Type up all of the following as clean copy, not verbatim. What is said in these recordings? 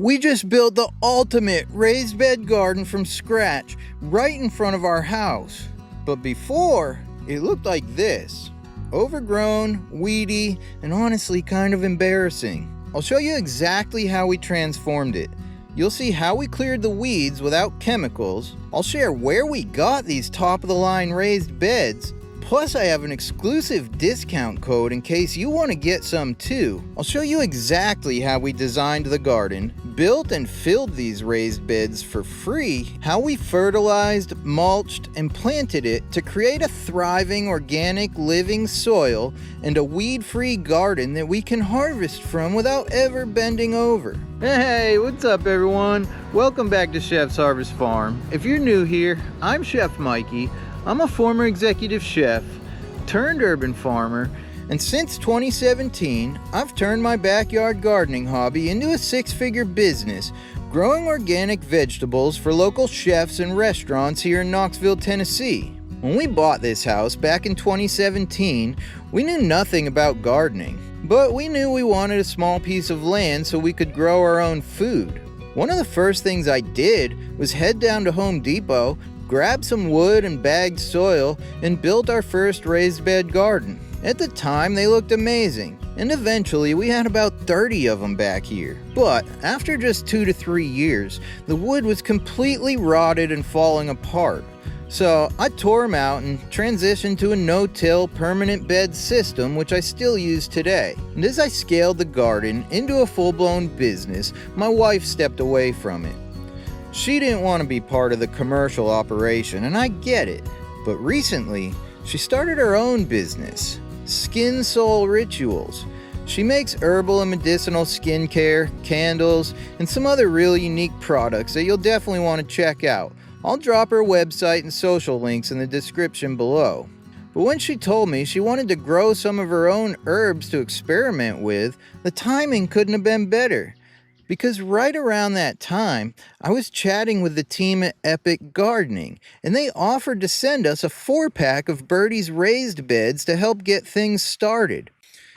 We just built the ultimate raised bed garden from scratch right in front of our house. But before, it looked like this. Overgrown, weedy, and honestly kind of embarrassing. I'll show you exactly how we transformed it. You'll see how we cleared the weeds without chemicals. I'll share where we got these top-of-the-line raised beds. Plus, I have an exclusive discount code in case you want to get some too. I'll show you exactly how we designed the garden, built and filled these raised beds for free, how we fertilized, mulched, and planted it to create a thriving, organic, living soil and a weed-free garden that we can harvest from without ever bending over. Hey, what's up everyone? Welcome back to Chef's Harvest Farm. If you're new here, I'm Chef Mikey. I'm a former executive chef, turned urban farmer, and since 2017, I've turned my backyard gardening hobby into a six-figure business, growing organic vegetables for local chefs and restaurants here in Knoxville, Tennessee. When we bought this house back in 2017, we knew nothing about gardening, but we knew we wanted a small piece of land so we could grow our own food. One of the first things I did was head down to Home Depot, grabbed some wood and bagged soil, and built our first raised bed garden. At the time, they looked amazing, and eventually we had about 30 of them back here. But after just 2 to 3 years, the wood was completely rotted and falling apart. So I tore them out and transitioned to a no-till permanent bed system, which I still use today. And as I scaled the garden into a full-blown business, my wife stepped away from it. She didn't want to be part of the commercial operation, and I get it. But recently, she started her own business, Skin Soul Rituals. She makes herbal and medicinal skincare, candles, and some other really unique products that you'll definitely want to check out. I'll drop her website and social links in the description below. But when she told me she wanted to grow some of her own herbs to experiment with, the timing couldn't have been better. Because right around that time, I was chatting with the team at Epic Gardening, and they offered to send us a 4-pack of Birdies Raised Beds to help get things started.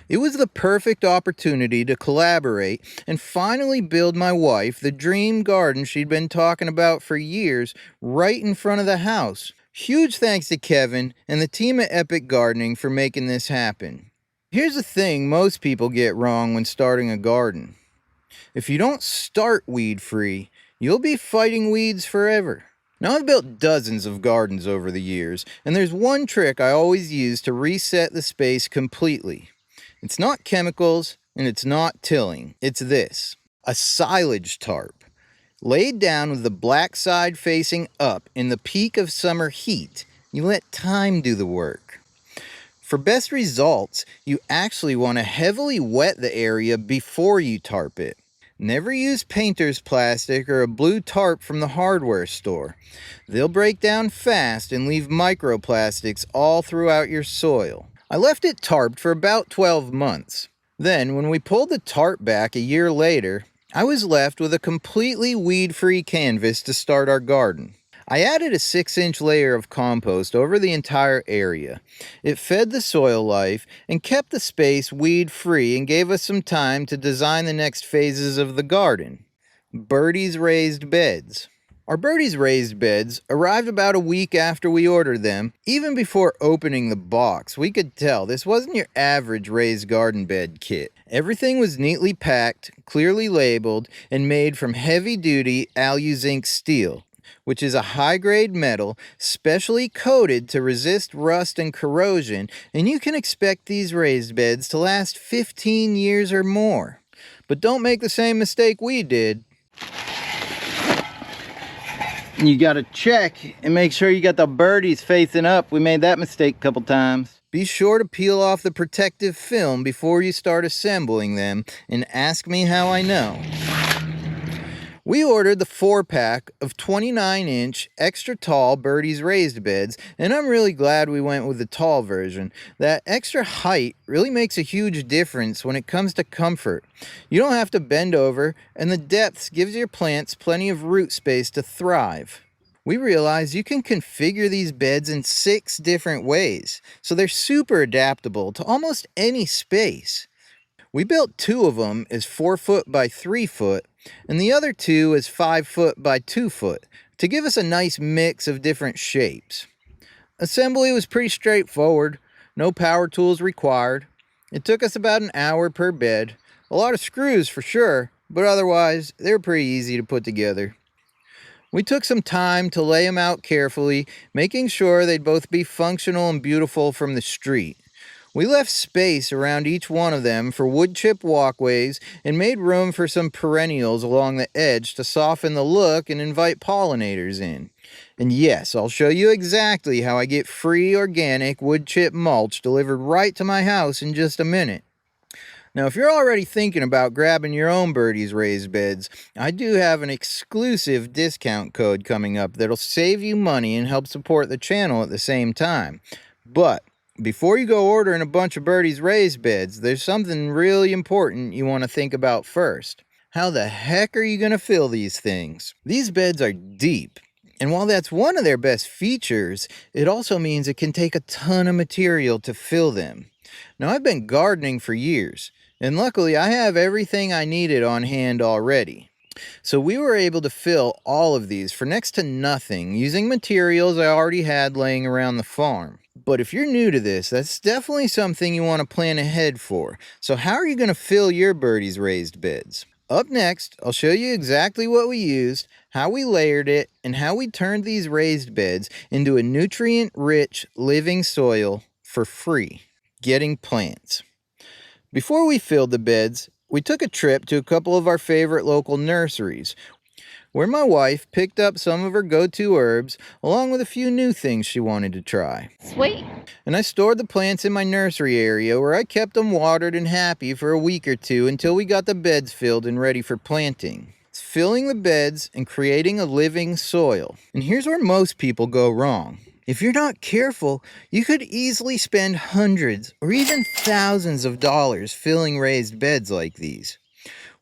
It was the perfect opportunity to collaborate and finally build my wife the dream garden she'd been talking about for years right in front of the house. Huge thanks to Kevin and the team at Epic Gardening for making this happen. Here's the thing most people get wrong when starting a garden. If you don't start weed-free, you'll be fighting weeds forever. Now, I've built dozens of gardens over the years, and there's one trick I always use to reset the space completely. It's not chemicals, and it's not tilling. It's this: a silage tarp. Laid down with the black side facing up in the peak of summer heat, you let time do the work. For best results, you actually want to heavily wet the area before you tarp it. Never use painter's plastic or a blue tarp from the hardware store. They'll break down fast and leave microplastics all throughout your soil. I left it tarped for about 12 months. Then, when we pulled the tarp back a year later, I was left with a completely weed-free canvas to start our garden. I added a 6-inch layer of compost over the entire area. It fed the soil life and kept the space weed-free and gave us some time to design the next phases of the garden. Birdies Raised Beds. Our Birdies Raised Beds arrived about a week after we ordered them. Even before opening the box, we could tell this wasn't your average raised garden bed kit. Everything was neatly packed, clearly labeled, and made from heavy-duty alu-zinc steel, which is a high-grade metal specially coated to resist rust and corrosion, and you can expect these raised beds to last 15 years or more. But don't make the same mistake we did. You gotta check and make sure you got the birdies facing up. We made that mistake a couple times. Be sure to peel off the protective film before you start assembling them, and ask me how I know. We ordered the 4-pack of 29-inch extra tall Birdies Raised Beds, and I'm really glad we went with the tall version. That extra height really makes a huge difference when it comes to comfort. You don't have to bend over, and the depth gives your plants plenty of root space to thrive. We realized you can configure these beds in 6 different ways, so they're super adaptable to almost any space. We built 2 of them as 4 foot by 3 foot, and the other two is 5 foot by 2 foot to give us a nice mix of different shapes. Assembly was pretty straightforward, no power tools required. It took us about an hour per bed. A lot of screws for sure, but otherwise they were pretty easy to put together. We took some time to lay them out carefully, making sure they'd both be functional and beautiful from the street. We left space around each one of them for wood chip walkways and made room for some perennials along the edge to soften the look and invite pollinators in. And yes, I'll show you exactly how I get free organic wood chip mulch delivered right to my house in just a minute. Now, if you're already thinking about grabbing your own Birdies Raised Beds, I do have an exclusive discount code coming up that'll save you money and help support the channel at the same time. But before you go ordering a bunch of Birdies Raised Beds, there's something really important you want to think about first. How the heck are you going to fill these things? These beds are deep. And while that's one of their best features, it also means it can take a ton of material to fill them. Now, I've been gardening for years, and luckily I have everything I needed on hand already. So we were able to fill all of these for next to nothing using materials I already had laying around the farm. But if you're new to this, that's definitely something you want to plan ahead for. So how are you going to fill your Birdies Raised Beds? Up next, I'll show you exactly what we used, how we layered it, and how we turned these raised beds into a nutrient-rich living soil for free, getting plants. Before we filled the beds, we took a trip to a couple of our favorite local nurseries, where my wife picked up some of her go-to herbs, along with a few new things she wanted to try. Sweet. And I stored the plants in my nursery area, where I kept them watered and happy for a week or two until we got the beds filled and ready for planting. It's filling the beds and creating a living soil. And here's where most people go wrong. If you're not careful, you could easily spend hundreds or even thousands of dollars filling raised beds like these.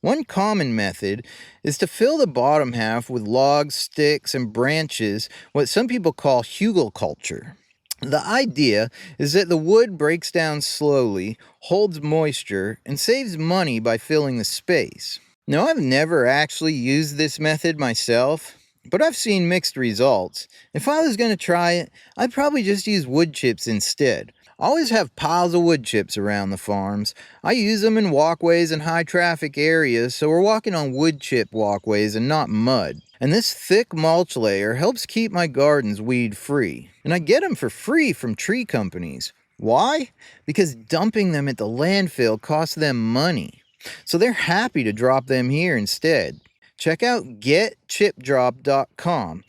One common method is to fill the bottom half with logs, sticks, and branches, what some people call hugelkultur. The idea is that the wood breaks down slowly, holds moisture, and saves money by filling the space. Now, I've never actually used this method myself, but I've seen mixed results. If I was going to try it, I'd probably just use wood chips instead. I always have piles of wood chips around the farms. I use them in walkways and high traffic areas, so we're walking on wood chip walkways and not mud. And this thick mulch layer helps keep my gardens weed free. And I get them for free from tree companies. Why? Because dumping them at the landfill costs them money. So they're happy to drop them here instead. Check out getchipdrop.com.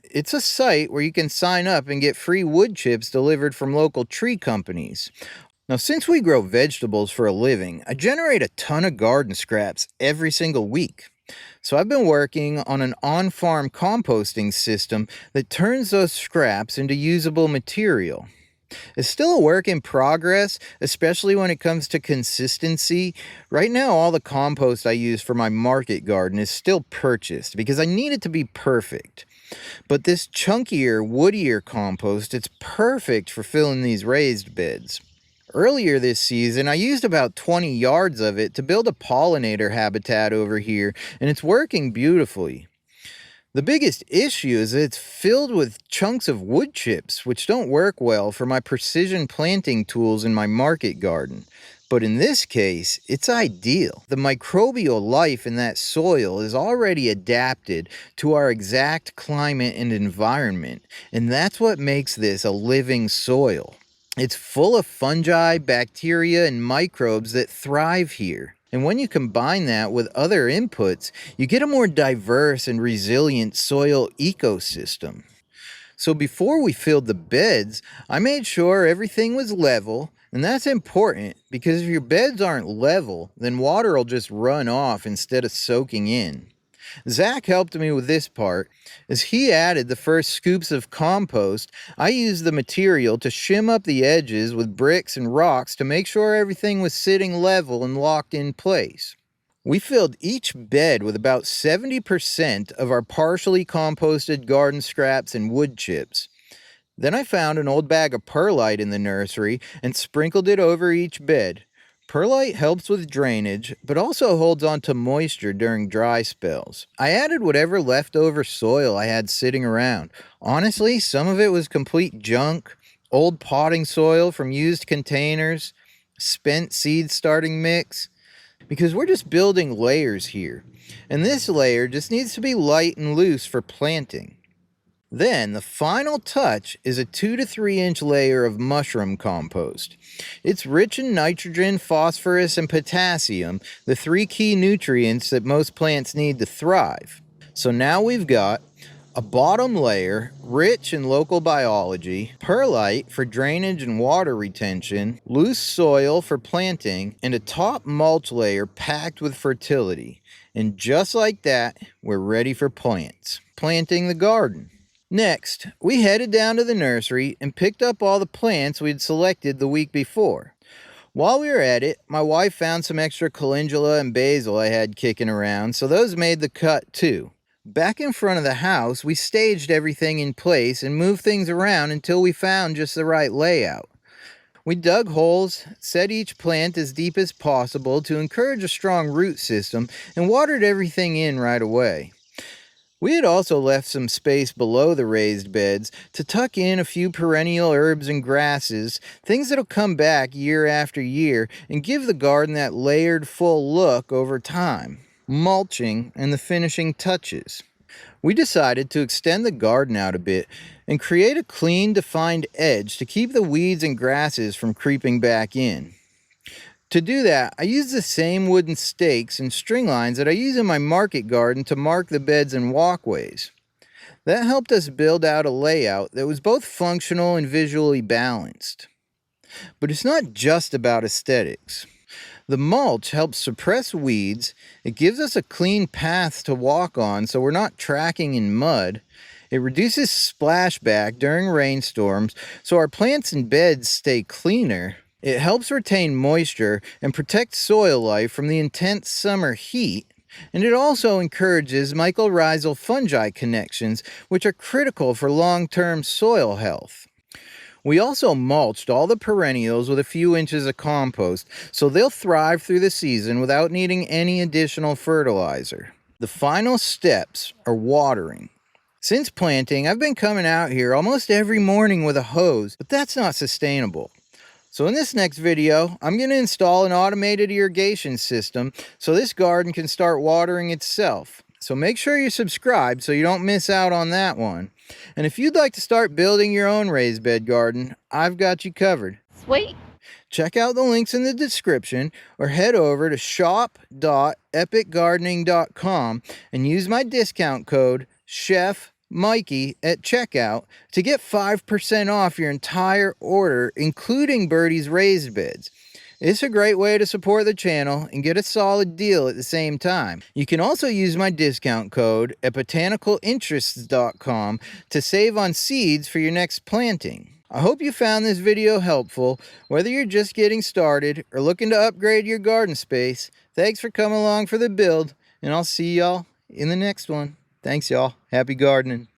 It's a site where you can sign up and get free wood chips delivered from local tree companies. Now, since we grow vegetables for a living, I generate a ton of garden scraps every single week. So I've been working on an on-farm composting system that turns those scraps into usable material. It's still a work in progress, especially when it comes to consistency. Right now, all the compost I use for my market garden is still purchased because I need it to be perfect. But this chunkier, woodier compost, it's perfect for filling these raised beds. Earlier this season, I used about 20 yards of it to build a pollinator habitat over here, and it's working beautifully. The biggest issue is that it's filled with chunks of wood chips, which don't work well for my precision planting tools in my market garden. But in this case, it's ideal. The microbial life in that soil is already adapted to our exact climate and environment, and that's what makes this a living soil. It's full of fungi, bacteria, and microbes that thrive here. And when you combine that with other inputs, you get a more diverse and resilient soil ecosystem. So before we filled the beds, I made sure everything was level, and that's important because if your beds aren't level, then water will just run off instead of soaking in. Zach helped me with this part. As he added the first scoops of compost, I used the material to shim up the edges with bricks and rocks to make sure everything was sitting level and locked in place. We filled each bed with about 70% of our partially composted garden scraps and wood chips. Then I found an old bag of perlite in the nursery and sprinkled it over each bed. Perlite helps with drainage, but also holds on to moisture during dry spells. I added whatever leftover soil I had sitting around. Honestly, some of it was complete junk, old potting soil from used containers, spent seed starting mix, because we're just building layers here. And this layer just needs to be light and loose for planting. Then the final touch is a 2 to 3 inch layer of mushroom compost. It's rich in nitrogen, phosphorus, and potassium, the 3 key nutrients that most plants need to thrive. So now we've got a bottom layer rich in local biology, perlite for drainage and water retention, loose soil for planting, and a top mulch layer packed with fertility. And just like that, we're ready for plants. Planting the garden. Next, we headed down to the nursery and picked up all the plants we'd selected the week before. While we were at it, my wife found some extra calendula and basil I had kicking around, so those made the cut too. Back in front of the house, we staged everything in place and moved things around until we found just the right layout. We dug holes, set each plant as deep as possible to encourage a strong root system, and watered everything in right away. We had also left some space below the raised beds to tuck in a few perennial herbs and grasses, things that'll come back year after year and give the garden that layered full look over time. Mulching and the finishing touches. We decided to extend the garden out a bit and create a clean, defined edge to keep the weeds and grasses from creeping back in. To do that, I used the same wooden stakes and string lines that I use in my market garden to mark the beds and walkways. That helped us build out a layout that was both functional and visually balanced. But it's not just about aesthetics. The mulch helps suppress weeds, it gives us a clean path to walk on so we're not tracking in mud, it reduces splashback during rainstorms so our plants and beds stay cleaner, it helps retain moisture and protect soil life from the intense summer heat, and it also encourages mycorrhizal fungi connections, which are critical for long-term soil health. We also mulched all the perennials with a few inches of compost, so they'll thrive through the season without needing any additional fertilizer. The final steps are watering. Since planting, I've been coming out here almost every morning with a hose, but that's not sustainable. So in this next video, I'm going to install an automated irrigation system so this garden can start watering itself. So make sure you're subscribed so you don't miss out on that one. And if you'd like to start building your own raised bed garden, I've got you covered. Sweet. Check out the links in the description or head over to shop.epicgardening.com and use my discount code CHEFMikey at checkout to get 5% off your entire order, including Birdies Raised Beds. It's a great way to support the channel and get a solid deal at the same time. You can also use my discount code at botanicalinterests.com to save on seeds for your next planting. I hope you found this video helpful, whether you're just getting started or looking to upgrade your garden space. Thanks for coming along for the build, and I'll see y'all in the next one. Thanks y'all. Happy gardening.